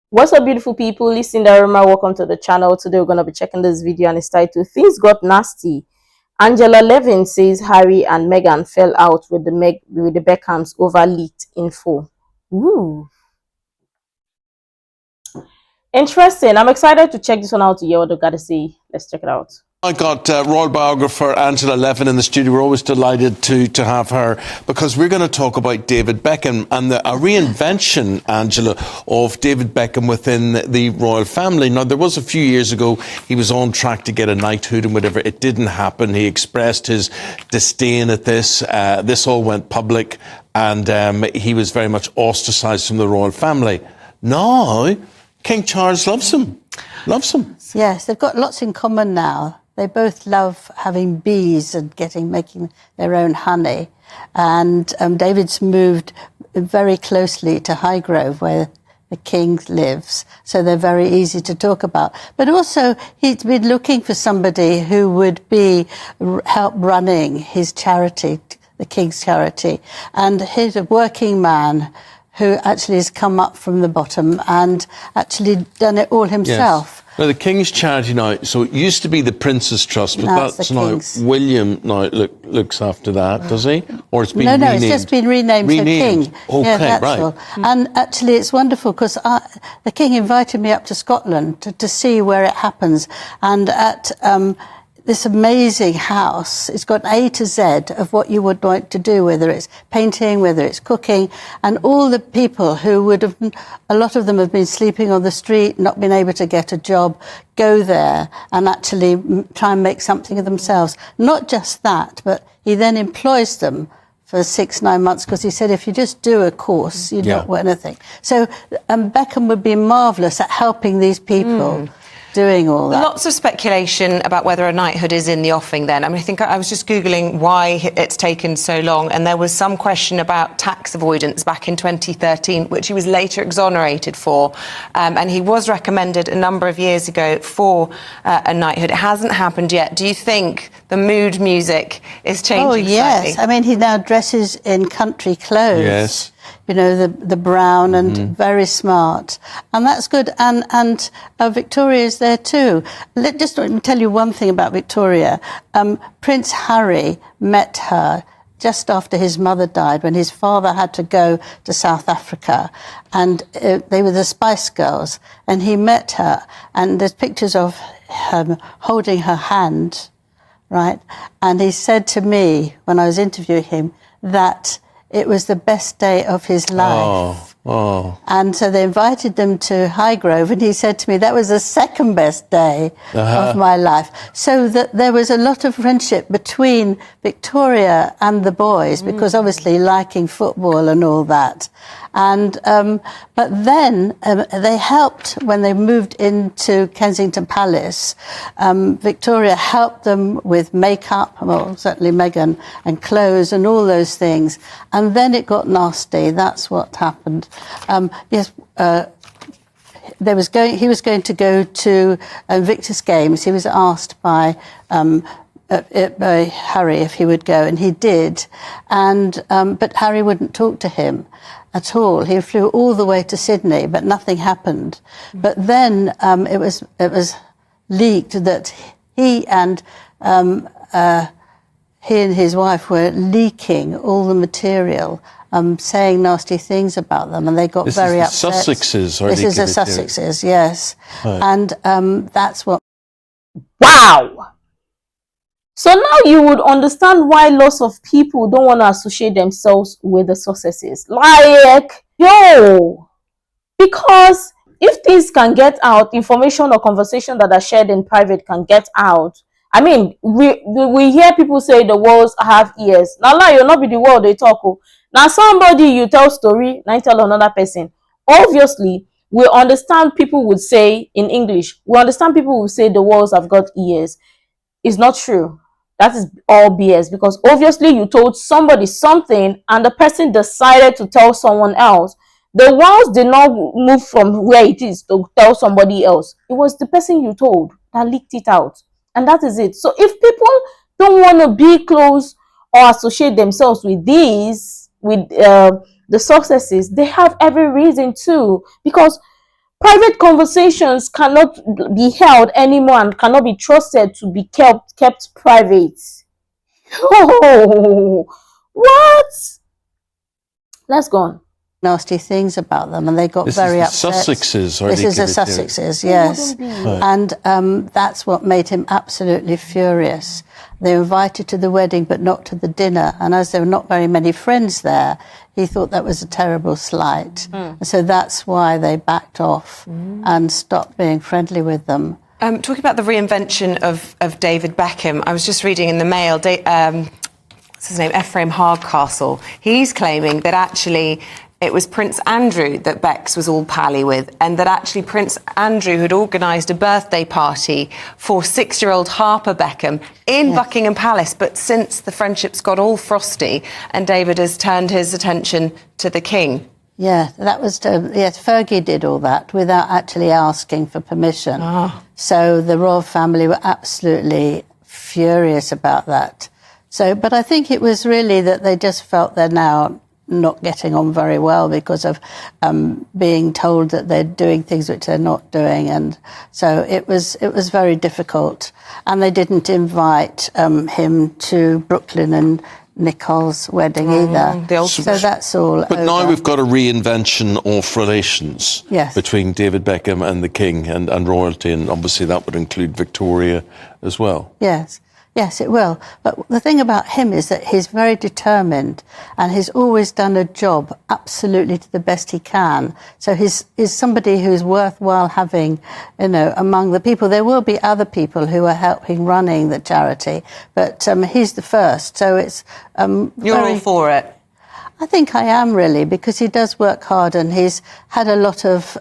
What's up, beautiful people? It's Sindafam. Welcome to the channel. Today we're going to be checking this video and it's titled Things Got Nasty. Levin says Harry and Meghan fell out with the Beckhams over leaked info. Ooh. Interesting. I'm excited to check this one out to hear what they've got to say. Let's check it out. I got royal biographer Angela Levin in the studio. We're always delighted to have her because we're going to talk about David Beckham and a reinvention, Angela, of David Beckham within the royal family. Now, there was a few years ago, he was on track to get a knighthood and whatever. It didn't happen. He expressed his disdain at this. This all went public and he was very much ostracised from the royal family. Now, King Charles loves him. Loves him. Yes, they've got lots in common now. They both love having bees and making their own honey. And David's moved very closely to Highgrove, where the king lives, so they're very easy to talk about. But also, he's been looking for somebody who would help running his charity, the king's charity. And he's a working man who actually has come up from the bottom and actually done it all himself. Yes. Now, the King's Charity now, so it used to be the Prince's Trust, but that's now William now looks after that, does he? Or it's been renamed? No, it's just been renamed to King. Okay, yeah, that's right. All. And actually it's wonderful because the King invited me up to Scotland to see where it happens. And at this amazing house, it's got A to Z of what you would like to do, whether it's painting, whether it's cooking, and all the people who would have, a lot of them have been sleeping on the street, not been able to get a job, go there and actually try and make something of themselves. Not just that, but he then employs them for 6-9 months, because he said if you just do a course, you don't want anything. So Beckham would be marvellous at helping these people. Doing all that. Lots of speculation about whether a knighthood is in the offing then. I mean, I think I was just Googling why it's taken so long, and there was some question about tax avoidance back in 2013, which he was later exonerated for. And he was recommended a number of years ago for a knighthood. It hasn't happened yet. Do you think the mood music is changing? Oh, yes. Slightly? I mean, he now dresses in country clothes. Yes. You know, the brown and very smart. And that's good. And Victoria's there too. Just let me tell you one thing about Victoria. Prince Harry met her just after his mother died, when his father had to go to South Africa. And they were the Spice Girls. And he met her. And there's pictures of him holding her hand, right? And he said to me, when I was interviewing him, that it was the best day of his life. And so they invited them to Highgrove, and he said to me, that was the second best day of my life. So that there was a lot of friendship between Victoria and the boys, because obviously liking football and all that. And but then they helped when they moved into Kensington Palace. Victoria helped them with makeup, well, certainly Meghan, and clothes and all those things. And then it got nasty. That's what happened. Yes. He was going to go to Invictus Games. He was asked by Harry if he would go, and he did. And but Harry wouldn't talk to him at all. He flew all the way to Sydney, but nothing happened. But then it was leaked that he and his wife were leaking all the material, saying nasty things about them, and they got very upset. Sussexes, this is the Sussexes, yes. Right. And that's what. Wow. So now you would understand why lots of people don't want to associate themselves with the Sussexes. Like, yo, because if things can get out, information or conversation that are shared in private can get out. I mean, we hear people say the walls have ears. Now, you'll not be the world they talk. Now, somebody you tell story, now you tell another person. Obviously, we understand people would say in English, we understand people would say the walls have got ears. It's not true. That is all BS, because obviously you told somebody something and the person decided to tell someone else. The walls did not move from where it is to tell somebody else. It was the person you told that leaked it out. And that is it. So if people don't want to be close or associate themselves with the Sussexes, they have every reason to, because Private conversations cannot be held anymore and cannot be trusted to be kept private. Oh, what? Let's go on. Nasty things about them, and they got very upset. Sussexes, this is the Sussexes, yes. And that's what made him absolutely furious. They were invited to the wedding, but not to the dinner. And as there were not very many friends there, he thought that was a terrible slight. So that's why they backed off and stopped being friendly with them. Talking about the reinvention of David Beckham, I was just reading in the Mail, what's his name, Ephraim Hardcastle. He's claiming that actually it was Prince Andrew that Bex was all pally with, and that actually Prince Andrew had organised a birthday party for 6-year-old Harper Beckham in Buckingham Palace, but since the friendship's got all frosty and David has turned his attention to the King. Yeah, that was, yes, Fergie did all that without actually asking for permission. So the royal family were absolutely furious about that. So, but I think it was really that they just felt they're now not getting on very well because of being told that they're doing things which they're not doing, and so it was very difficult. And they didn't invite him to Brooklyn and Nicole's wedding either. So that's all But over. now we've got a reinvention of relations Yes. between David Beckham and the King and royalty, and obviously that would include Victoria as well. Yes. Yes, it will. But the thing about him is that he's very determined and he's always done a job absolutely to the best he can. So he's somebody who's worthwhile having, you know, among the people. There will be other people who are helping running the charity, but he's the first. So it's You're all for it? I think I am, really, because he does work hard, and he's had a lot of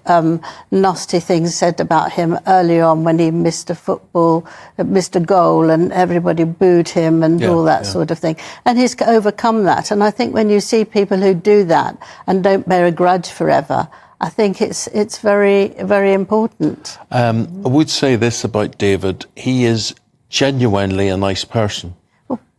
nasty things said about him early on when he missed a goal, and everybody booed him and all that sort of thing. And he's overcome that. And I think when you see people who do that and don't bear a grudge forever, I think it's very, very important. I would say this about David: he is genuinely a nice person.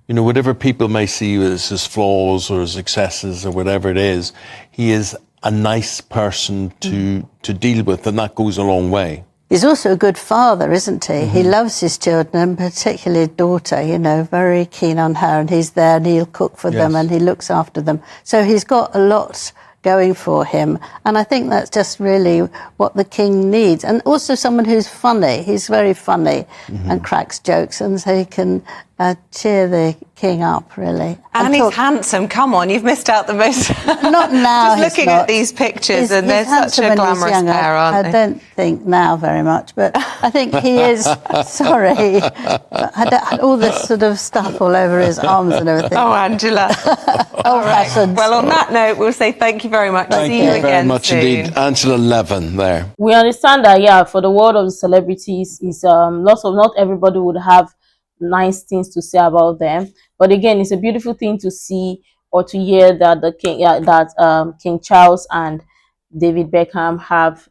You know, whatever people may see as his flaws or his excesses or whatever it is, he is a nice person to deal with, and that goes a long way. He's also a good father, isn't he? He loves his children, and particularly his daughter, you know, very keen on her, and he's there and he'll cook for them and he looks after them. So he's got a lot going for him, and I think that's just really what the King needs. And also someone who's funny. He's very funny and cracks jokes, and so he can cheer the King up, really. And he's handsome. Come on, you've missed out the most. Not now. Just looking at these pictures, and they're such a glamorous pair, aren't they? I don't think now very much, but I think he is. Sorry, all this sort of stuff all over his arms and everything. Oh, Angela. Old-fashioned. Well, on that note, we'll say thank you very much. Thank See you you very again much soon. indeed. Angela Levin there. We understand that, for the world of the celebrities, is not everybody would have nice things to say about them. But again, it's a beautiful thing to see or to hear that the King, King Charles and David Beckham have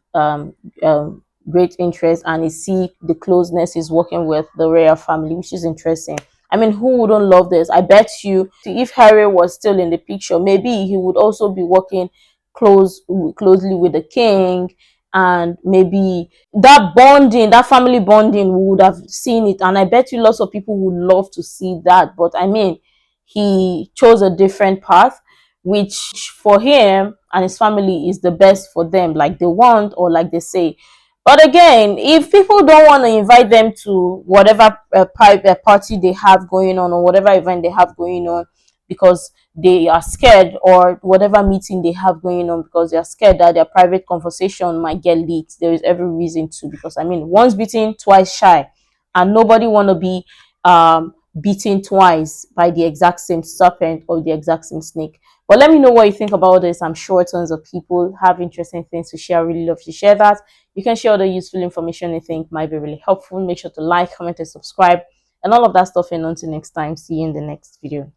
great interest, and you see the closeness he's working with the royal family, which is interesting. I mean, who wouldn't love this? I bet you if Harry was still in the picture, maybe he would also be working closely with the King, and maybe that bonding, that family bonding, we would have seen it. And I bet you lots of people would love to see that. But I mean, he chose a different path, which for him and his family is the best for them, like they want or like they say. But again, if people don't want to invite them to whatever private party they have going on or whatever event they have going on because they are scared, or whatever meeting they have going on because they are scared that their private conversation might get leaked, there is every reason to, because I mean, once bitten, twice shy, and nobody want to be beaten twice by the exact same serpent or the exact same snake. But let me know what you think about this. I'm sure tons of people have interesting things to share. I really love to share that. You can share all the useful information you think might be really helpful. Make sure to like, comment, and subscribe, and all of that stuff. And until next time, see you in the next video.